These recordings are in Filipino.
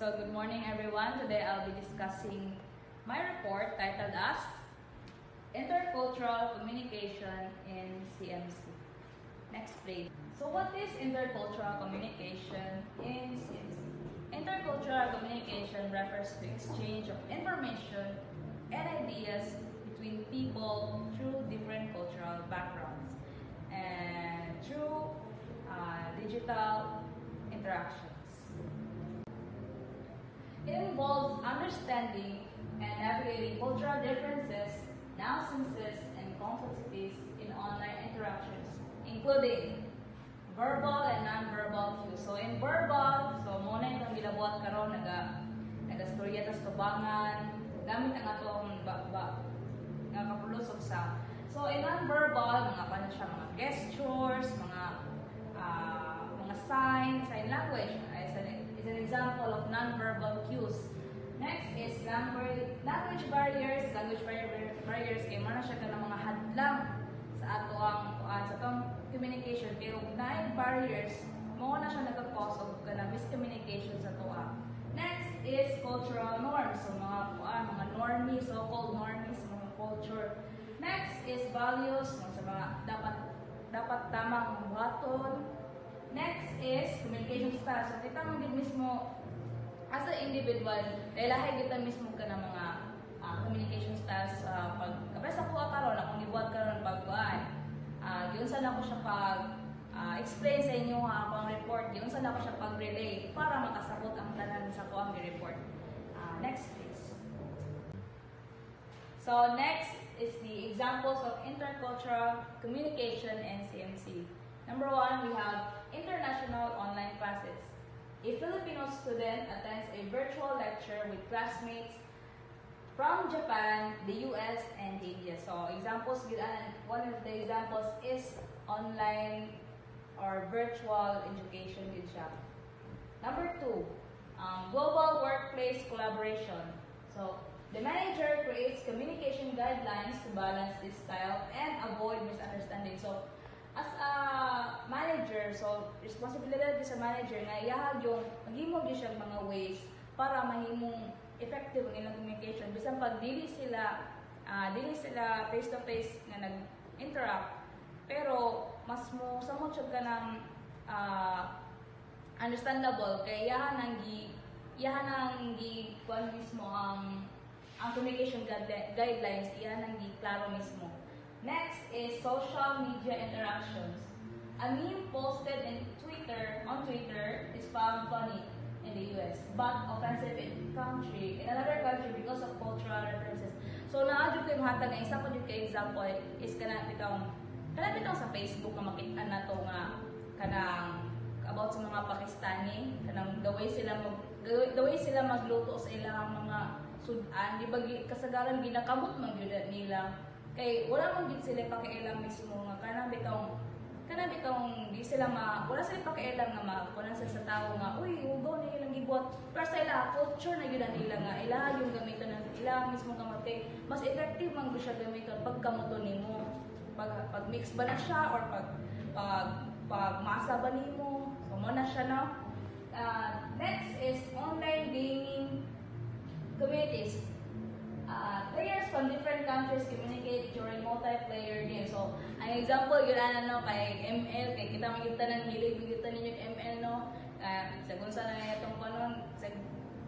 So good morning everyone. Today I'll be discussing my report titled as Intercultural Communication in CMC. Next page. So what is intercultural communication in CMC? Intercultural communication refers to exchange of information and ideas between people through different cultural backgrounds and through digital interactions. It involves understanding and navigating cultural differences, nuances, and complexities in online interactions, including verbal and non-verbal cues. So in verbal, muna itong gilabuhat karon nagastorya tas tubangan, gamit ang atong nga kapulusog sa. So in non-verbal, mga siya, mga gestures, mga sign language is an example of non-verbal cues. Next is language barriers. Language barriers kay mana siya kanang mga hadlang sa atong communication. Pero naay barriers, mo na siya nagka-cause of kanang miscommunication sa tuwa. Next is cultural norms. So mga normies, so-called normies, mga culture. Next is values, sa mga dapat tamang buhaton. Next is communication style. So kita man din mismo as an individual, lahi kita mismo ka ng mga communication styles kapag sa kuha karon akong gibuhat karon pagkuan. Giun sa nako siya explain sa inyo akong report. Giun sa nako siya pag-relay para makasabot ang tanan sa kuha report. Next please. So next is the examples of intercultural communication and CMC. Number 1, we have international online classes. A Filipino student attends a virtual lecture with classmates from Japan, the US, and India. So examples, one of the examples is online or virtual education. Number 2, global workplace collaboration. So the manager creates communication guidelines to balance this style and avoid misunderstanding. So as a manager, so responsibility sa manager na iyahag yung maghimog yun siya mga ways para mahimong effective ang ilang communication. Bisan pag dili sila face to face nga nag-interact, pero mas mo samot siya ka ng understandable kay iyahan nang kuan mismo ang communication guidelines, iyahan nang klaro mismo. Next is social media interactions. A meme posted on Twitter is found funny in the US, but offensive in another country because of cultural references. So naadyo kay mahatag nga isa ko jud kay example is kanang bitong sa Facebook nga makita nato nga kanang about sa mga Pakistani, kanang the way sila magluto sa ilang mga sudan, di ba kasagaran ginakamot man gyud nila. Kay wala man gid sila pakialam mismo nga kanang bitong di sila wala sila pakialam nga makunan sa tao nga uy ugaw na ilang gibuhat para sa ila culture na gyud nila nga ila yung gamiton ng ila mismo kamot kay mas effective man gyud siya gamiton pag kamoto nimo pag mix ba na siya or pag masa ba nimo so mo na siya no. Next is online gaming communities. Players from different countries communicate during multiplayer games. So, ang example, yun kay ML, kay kita magkita ng hilig, magkita ninyo ML, no? Sa gunsa na itong panon,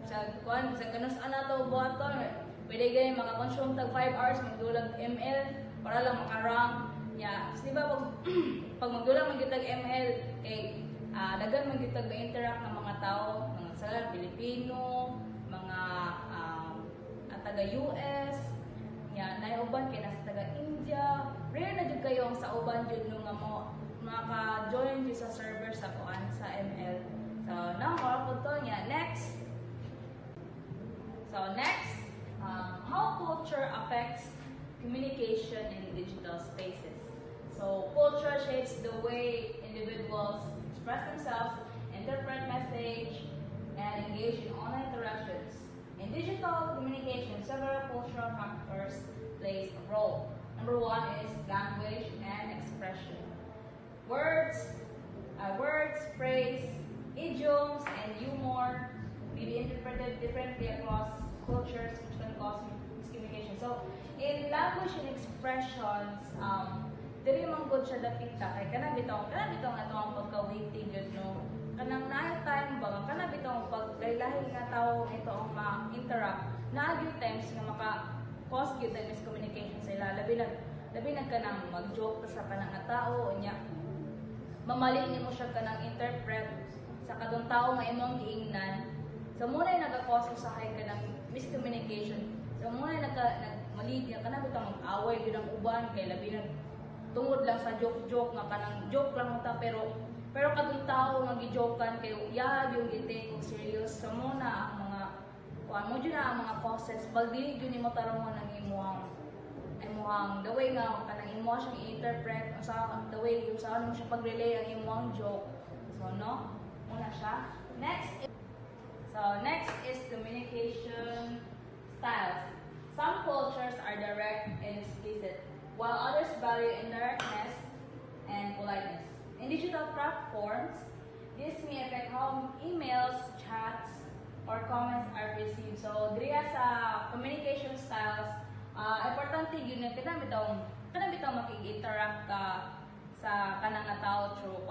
sa kanus to buhaton, pwede ganyan, makakonsume tag 5 hours, magdulag ML, para lang makarang. Yeah. So, diba, pag magdulag magkitag ML, kay dagan magkitag interact ng mga tao, mga sa Pilipino, mga taga-US, naiuban kay nasa taga-India. Rare na jud kayo ang sa uban jud nung nga mo maka-join jud sa server sa kuan sa ML. So now more po to niya. Next. So next, how culture affects communication in digital spaces. So culture shapes the way individuals express themselves, interpret message, and engage in online interactions. In digital communication, several cultural factors play a role. Number 1 is language and expression. Words, phrase, idioms, and humor may be interpreted interpreted differently across cultures, which can cause miscommunication. So, in language and expressions, dili man gud siya dapita kay kanang bitaw nga to ang pagka-waiting yun no. Kanang naay time ba kanang bitaw pag lahi nga tawo ito ang ma-interact na gyud times nga maka cause gyud ang miscommunication sa ila labi na kanang mag-joke sa kanang nga tao unya mamalit nimo siya kanang interpret sa kadong tao nga imong giingnan. So muna nagka-cause usahay kanang miscommunication. So muna nagmalit niya kanang bitaw mag-away gyud ang uban kay labi na tungod lang sa joke nga kanang joke lang ta pero kadung tao nga gi-jokean kay yung gite kung serious so mo na ang mga mo jud na ang mga causes baldi jud nimo tarungon ang imuhang the way nga kanang imo siyang i-interpret sa the way yung saan mo siya pag-relay ang imong joke so no muna siya next is communication styles. Some cultures are direct and explicit while others value indirectness and politeness. In digital platforms, this may affect how emails, chats, or comments are received. So, diriya sa communication styles, importante yun na kanang bitaw makik-interact ka sa kanang nga tao through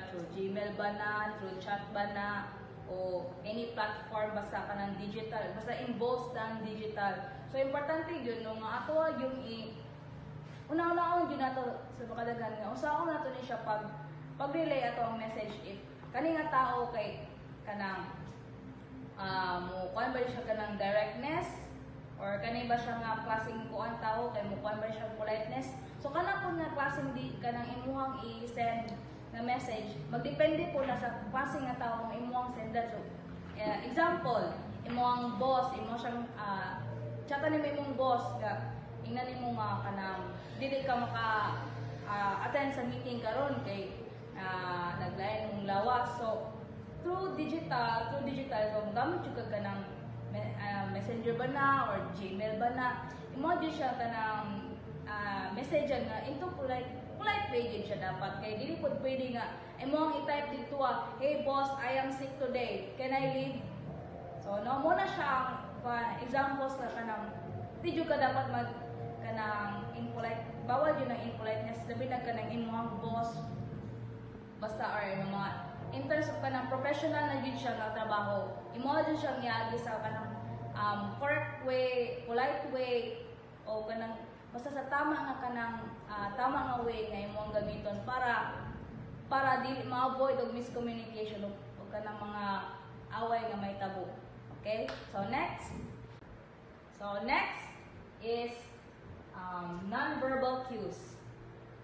through Gmail ba na, through chat ba na, o any platform basta kanang digital, basta involves ng digital. So, importante yun no nga ato yung unang-unang yun nato sa makadagan nga usaon nato ni siya pag-relay ato ang message if kani nga tao kay kanang mo kuan ba siya kanang directness or kani ba siya nga klaseng kuan tao kay mo kuan ba siya politeness so kana po nga klaseng di kanang imuhang i-send na message magdepende po na sa klaseng nga tao nga imuhang sendan so example imuhang boss imo siyang chatan ni imong boss nga ingnan nimo nga kanang dili ka maka attend sa meeting karon kay naglain mong lawas so through digital so gamit jud ka kanang messenger ba na or Gmail ba na imo jud siya kanang message nga into polite way jud siya dapat kay dili pud pwede nga imo ang i-type dito hey boss I am sick today can I leave so no mo na siya examples na kanang di jud ka dapat mag kanang impolite bawal yun ang impoliteness labi na kanang imong boss basta or mga in terms of kanang professional na yun siya nga trabaho imo din siya niagi sa kanang correct way polite way o kanang basta sa tama nga way nga imong gamiton para dili ma-avoid og miscommunication o kanang mga away nga may tabo okay so next is non-verbal cues.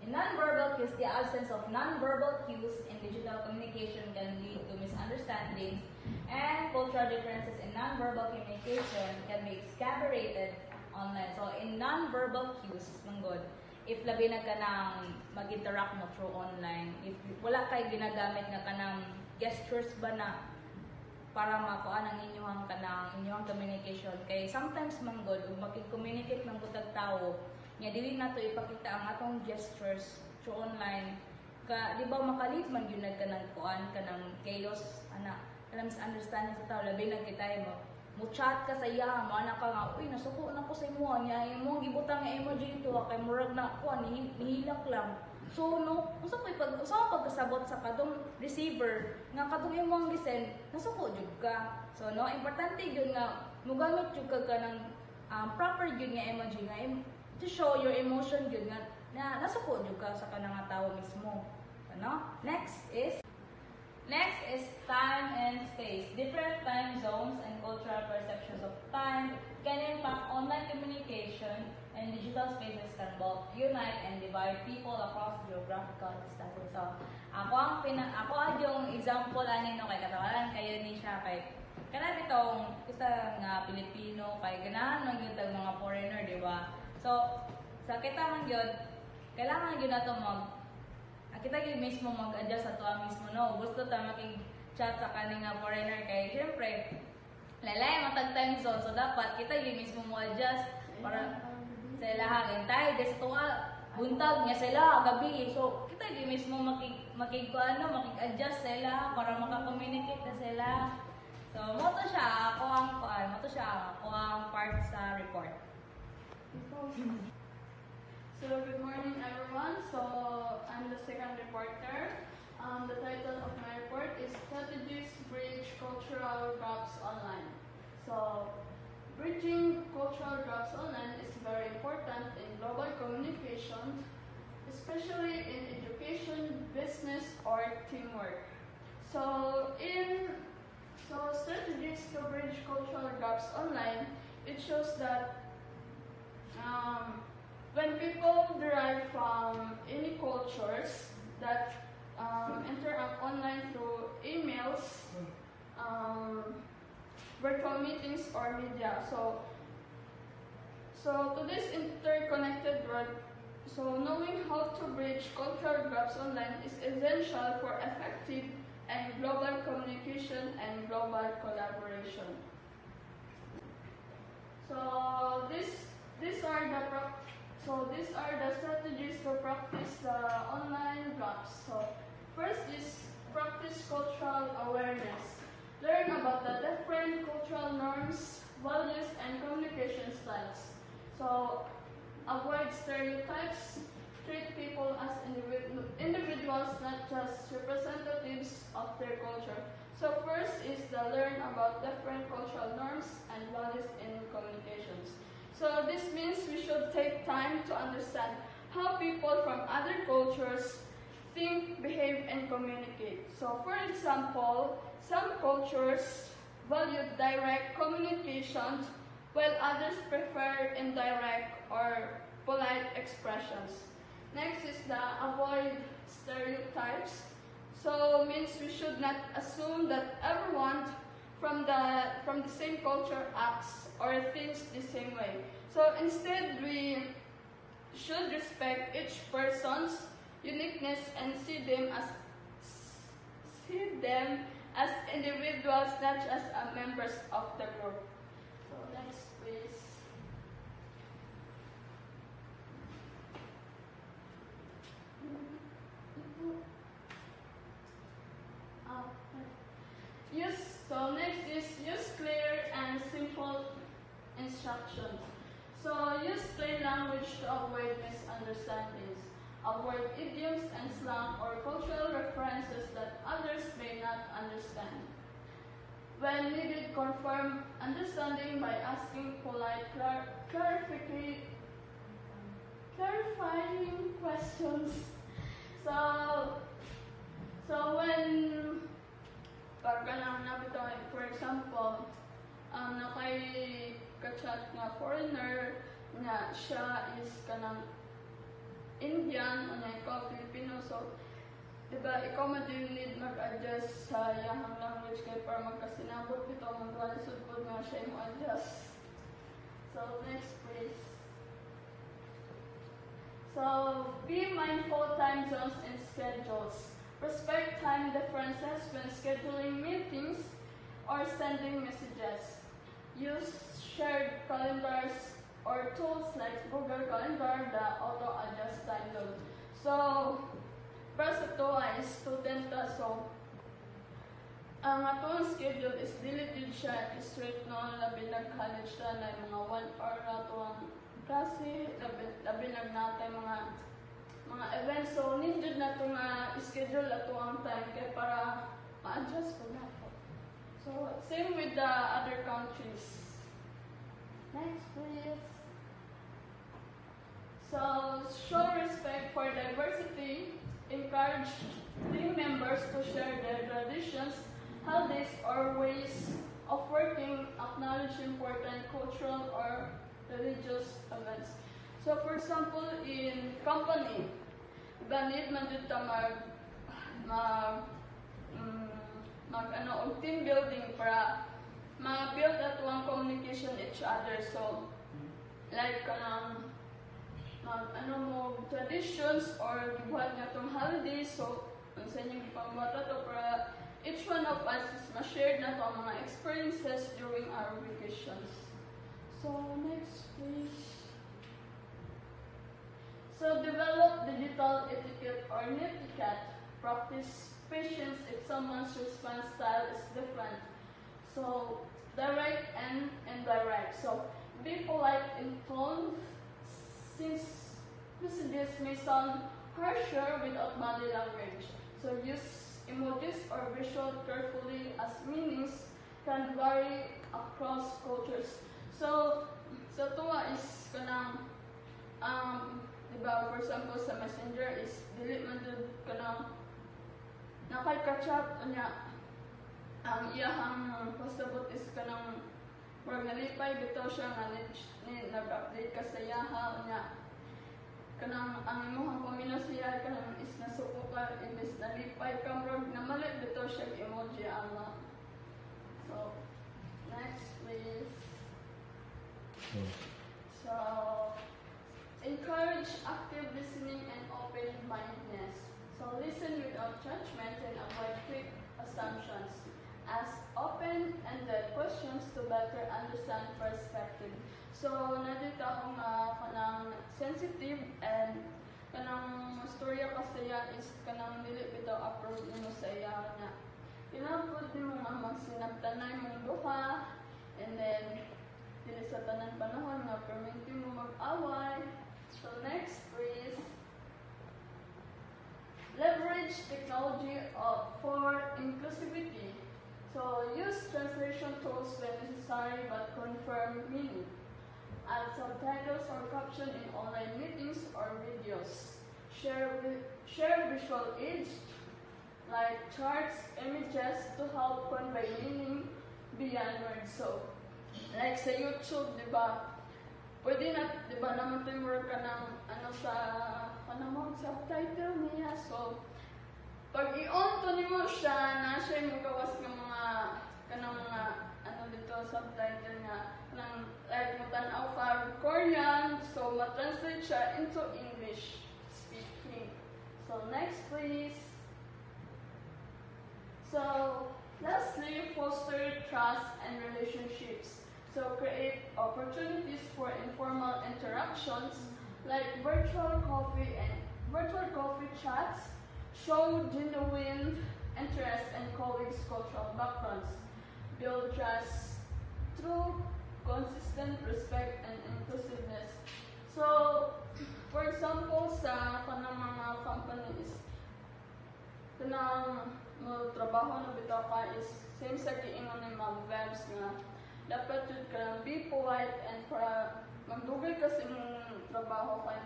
In non-verbal cues, the absence of non-verbal cues in digital communication can lead to misunderstandings and cultural differences in non-verbal communication can be exacerbated online. So, in non-verbal cues, manggod, if labi na ka nang mag-interact mo through online, if wala kay ginagamit nga kanang gestures ba na para makuha ang inyong communication kay sometimes manggod ug makig-communicate man gud tao nya dili nato ipakita ang atong gestures through online ka di ba makalip man gyud kanang kuan kanang chaos kanang misunderstanding sa tao labi na kitay mo chat ka sa iya mo ana ka nga uy nasuko na ko sa imo nya imong gibutang nga emoji dito kay murag na kuan nihilak lang so no, usa pagkasabot sa kadong receiver nga kadong imong gisend nasuko jud ka. So no, importante gyud nga mogamit jud ka kanang proper gyud nga emoji nga to show your emotion gyud nga na nasuko jud ka sa kanang tao mismo. Ano? Next is time and space. Different time zones and cultural perceptions of time can impact online communication and digital spaces can both unite and divide people across geographical distances. So, ako yung example ani no kay katawaran kayo ni siya kay kana bitong kita nga Pilipino kay ganahan man gyud mga foreigner, di ba? So, sa kita man gyud kailangan gyud nato kita gyud mismo mag-adjust sa tuwa mismo no. Gusto ta makig-chat sa kaning nga foreigner kay syempre lalay matag time zone so dapat kita gyud mismo mo adjust para sa ilahan tayo des tuwa buntag niya sila gabi so kita di mismo makig-adjust sila para maka-communicate na sila so mo to siya ako ang sa report. So good morning everyone. So I'm the second reporter. The title of my report is Strategies Bridge Cultural Gaps Online. So bridging cultural gaps online is very important in global communication, especially in education, business, or teamwork. So strategies to bridge cultural gaps online, it shows that when people derive from any cultures that interact online through emails, virtual meetings, or media. So to this interconnected world, so knowing how to bridge cultural gaps online is essential for effective and global communication and global collaboration. So these are the strategies to practice the online gaps. So first is practice cultural awareness. Learn about the different cultural norms, values, and communication styles. So avoid stereotypes. Treat people as individuals, not just representatives of their culture. So first is the learn about different cultural norms and values in communications. So this means we should take time to understand how people from other cultures think, behave, and communicate. So for example, some cultures value direct communication while others prefer indirect or polite expressions. Next is the avoid stereotypes. So means we should not assume that everyone from the same culture acts or thinks the same way. So instead we should respect each person's uniqueness and see them as individuals, not just as members of the group. So next please. Next is use clear and simple instructions. So use plain language to avoid misunderstandings. Avoid idioms and slang or cultural references that others may not understand. When needed, confirm understanding by asking polite clarifying questions. So when for example, nakay kachat nga foreigner nga siya is kanang Indian o na ikaw Filipino, so diba ikaw need mag-adjust sa iyang language kay para magkasinabot bito magwalisod po nga siya mo adjust. So next please. So be mindful time zones and schedules. Respect time differences when scheduling meetings or sending messages. Use shared calendars or tools like Google Calendar that auto-adjust time zone. So, para sa ito ay student so ang atong schedule is deleted siya straight noon, labi nag-college na na mga 1 hour na ito ang klase, labi nagnatay mga events. So, needed na ito nga schedule na ito ang time kaya para ma-adjust ko na ito. So, same with the other countries. Next, please. So, show respect for diversity. Encourage team members to share their traditions, holidays, or ways of working. Acknowledge important cultural or religious events. So, for example, in company, ganit man dito og team building para ma-build at one communication each other. So, like traditions or gibuhat nga itong holidays. So, ang sa inyong ipambuhat to para each one of us is ma-share na to ang mga experiences during our vacations. So, next please. So, develop digital etiquette or netiquette. Practice patience if someone's response style is different. So, direct and indirect. So, be polite in tone, since messages may sound harsher without body language. So use emojis or visual carefully, as meanings can vary across cultures. So, sa tunga is kanang diba, for example, sa Messenger is dili man jud kanang nakay-catch-up nya ang iyahang pasabot is kanang murag nalipay bitaw siya nga nag-update ka sa iyaha nya kanang ang imong pamilya siya kanang is nasuko ka imbes nalipay ka murag namalit bitaw siya emoji ana. So next please. So encourage active listening and open-mindedness. So listen without judgment and avoid quick assumptions. Ask open-ended questions to better understand perspective. So nadito akong kanang sensitive and kanang storya kasaya is kanang dili bitaw approve nimo sa iya na kinapod nimo nga magsinabtanay mong duha, and then dili sa tanan panahon nga perminti mo mag-away. So next please. Leverage technology for inclusivity. So use translation tools when necessary but confirm meaning. Add subtitles or caption in online meetings or videos. Share visual aids like charts, images to help convey meaning beyond words. So, like sa YouTube, di ba? Pwede na, di ba, naman timur ka ng ano sa panamang subtitle niya. So, pag i-on to nimo siya, na siya yung magawas ng mga kanang mga ano dito subtitle nga kanang like mo tan-aw ka Korean, so ma-translate siya into English speaking. So next please. So lastly, foster trust and relationships. So create opportunities for informal interactions like virtual coffee chats. Show genuine interest in colleagues' cultural backgrounds. Build trust through consistent respect and inclusiveness. So, for example, sa kanang mga companies, kanang trabaho na bitaw ka is same sa giingon ni Ma'am Vebs nga dapat jud ka be polite and para magdugay ka sa imong trabaho kay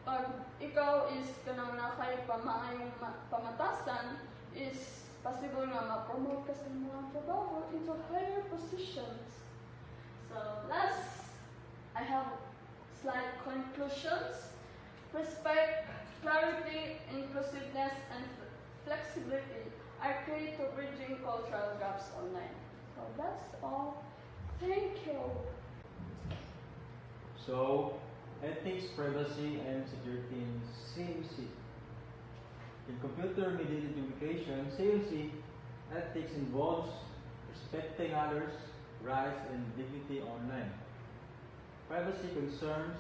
pag ikaw is kanang nakay pamaayong pamatasan is possible nga ma-promote ka sa mga trabaho into higher positions. So last, I have slide conclusions. Respect, clarity, inclusiveness, and flexibility are key to bridging cultural gaps online. So that's all. Thank you. So, ethics, privacy, and security in CMC. In computer-mediated communication, CMC, ethics involves respecting others' rights and dignity online. Privacy concerns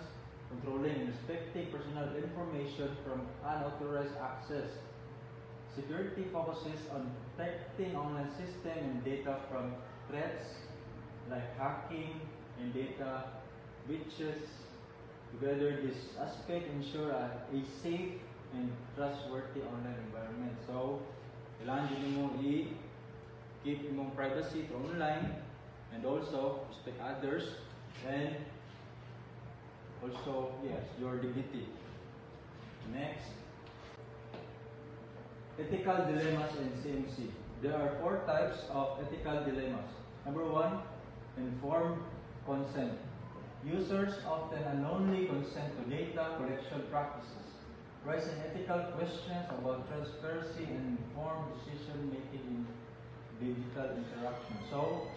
controlling and respecting personal information from unauthorized access. Security focuses on protecting online system and data from threats like hacking and data breaches. Together, this aspect ensure a safe and trustworthy online environment. So, kailangan din mo i-keep imong privacy to online and also respect others and also, yes, your dignity. Next, ethical dilemmas in CMC. There are 4 types of ethical dilemmas. Number 1, informed consent. Users often unknowingly consent to data collection practices, raising ethical questions about transparency and informed decision making in digital interaction. So,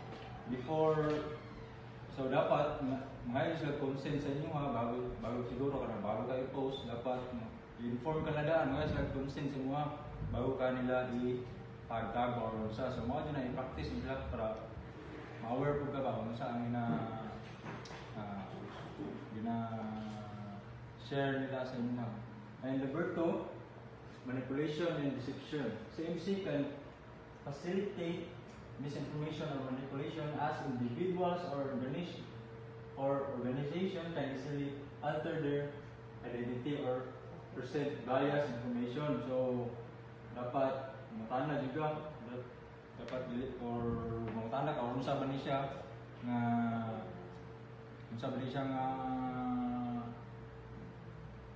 dapat ngayon sila consent sa inyo ha, bago siguro ka na, bago ka i-post, dapat i-inform ka na daan, ngayon sila consent sa mga bago ka nila i-tag or sa mga dyan na i-practice nila para ma-aware po ka ba kung saan share nila sa inyo. And number 2, manipulation and deception. CMC can facilitate misinformation or manipulation as individuals or or organization can easily alter their identity or present biased information. So, dapat matana juga, dapat dili or matana ka unsa ba ni siya nga unsa ba ni siya nga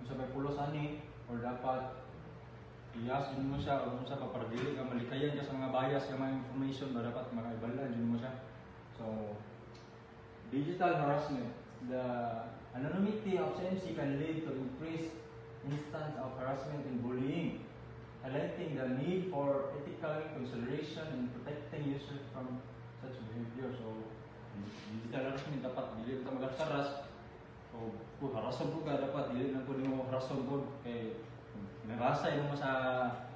unsa ba pulos ani, or dapat iyas din mo siya o unsa pa para dili ka malikayan ka sa mga bias nga mga information ba dapat makaibalan din mo siya. So, digital harassment. The anonymity of CMC can lead to increased instance of harassment and bullying, highlighting the need for ethical consideration and protecting users from such behavior. So, digital harassment dapat dili ka magasaras. So, kung harassment po ka, dapat dili na po din mo harassment po kay nabasa mo sa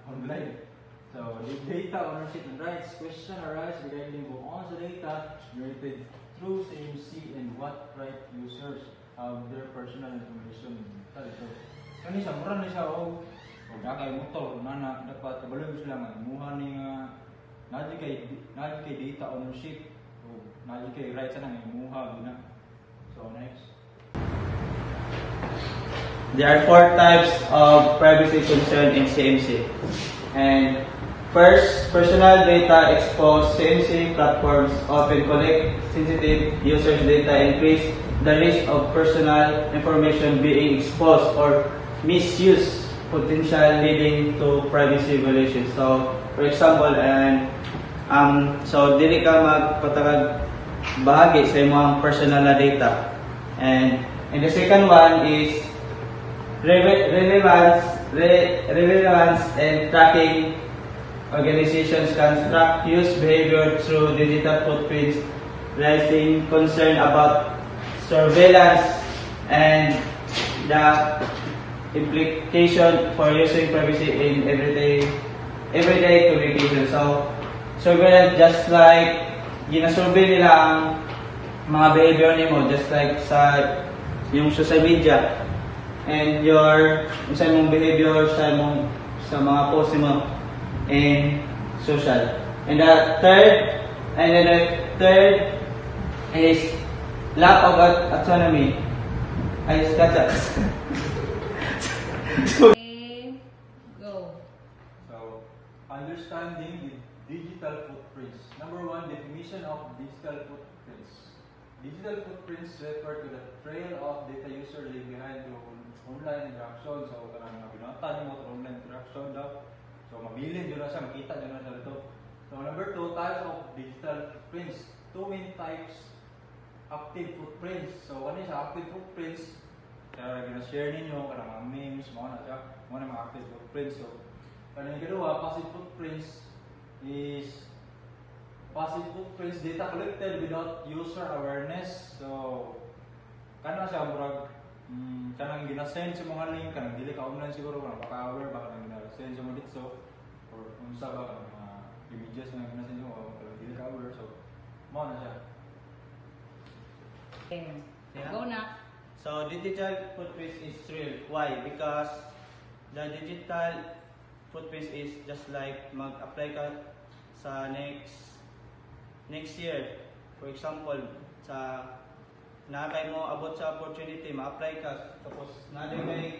online. So, the data ownership and rights question arise regarding who owns the data generated through CMC and what right users have their personal information. So, kani sa mura na siya o kay motor na dapat kabalo sila nga imuha ni nga naji kay data ownership o naji kay rights na imuha gina. So next. There are 4 types of privacy concern in CMC. And first, personal data exposed. CMC platforms often collect sensitive users' data, increase the risk of personal information being exposed or misuse, potential leading to privacy violations. So, for example, so dili ka magpatagag bahagi sa imong personal na data. And the second one is relevance and tracking. Organizations can track use behavior through digital footprints, raising concern about surveillance and the implication for using privacy in everyday communication. So, surveillance just like ginasurvey nila ang mga behavior nimo, just like sa yung social media and your sa imong behavior sa mga post mo in social. And the third is lack of autonomy. I just got that. Okay, go. So, understanding the digital footprints. Number 1, definition of digital footprints. Digital footprints refer to the trail of data user leave behind through online interaction. So, kanang mga binatan mo online interaction daw. So, mabilin yun na siya, makita nyo na siya dito. So, number 2, types of digital footprints. 2 main types. Active footprints. So, ano siya? Active footprints. Kaya gina-share ninyo, kaya mga memes, mga na siya. Mga na mga active footprints. So, kaya yung kedua, passive footprints is passive footprints, data collected without user awareness. So, kaya na siya, murag, kanang ginasend sa mga link, kanang dili ka online siguro, kanang baka-aware, baka kanang ginasend sa mga dito, or unsa ba, kanang mga images na ginasend mo, kanang dili ka aware. So, mga na siya. Okay. Yeah. Go na. So, digital footprints is real. Why? Because the digital footprints is just like mag-apply ka sa next year. For example, sa nakakay mo abot sa opportunity, ma-apply ka. Tapos, naday kay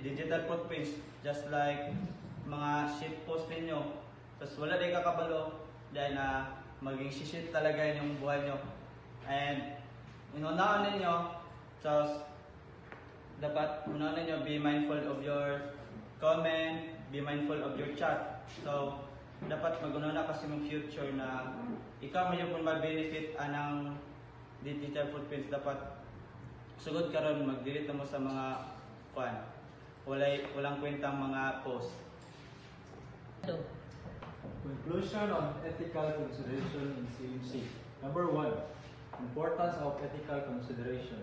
digital footprints, just like mga shit post ninyo. Tapos, wala day kakabalo dahil na maging shit talaga yung buhay nyo. And, inunaon ninyo, so, dapat unahan ninyo, be mindful of your comment, be mindful of your chat. So, dapat mag-una kasi yung future na ikaw may yung ma-benefit anang digital footprints. Dapat sugod ka ron, mag-delete mo sa mga walang kwentang mga post. Go. Conclusion on ethical consideration in CMC. Number 1, importance of ethical consideration.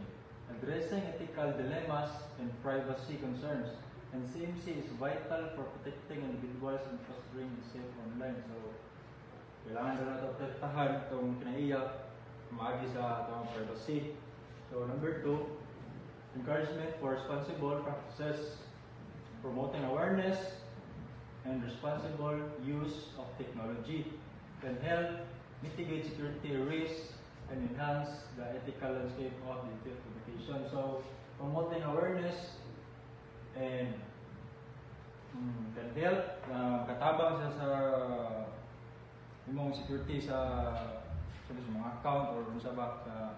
Addressing ethical dilemmas and privacy concerns. And CMC is vital for protecting individuals and fostering a safe online. So, kailangan na natin protektahan itong kinaiyak, maagi sa itong privacy. So, number 2, encouragement for responsible practices, promoting awareness and responsible use of technology can help mitigate security risks and enhance the ethical landscape of digital communication. So, promoting awareness and can help katabang siya sa imong security sa mga account or sa basta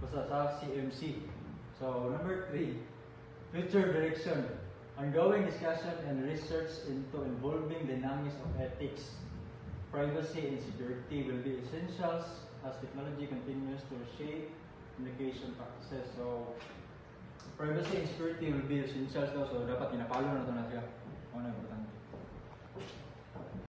sa CMC. So, number 3, future direction. Ongoing discussion and research into involving dynamics of ethics, privacy, and security will be essentials as technology continues to shape communication practices. So, privacy and security will be essentials daw. So, dapat pinapalo na ito na siya. Ano importante.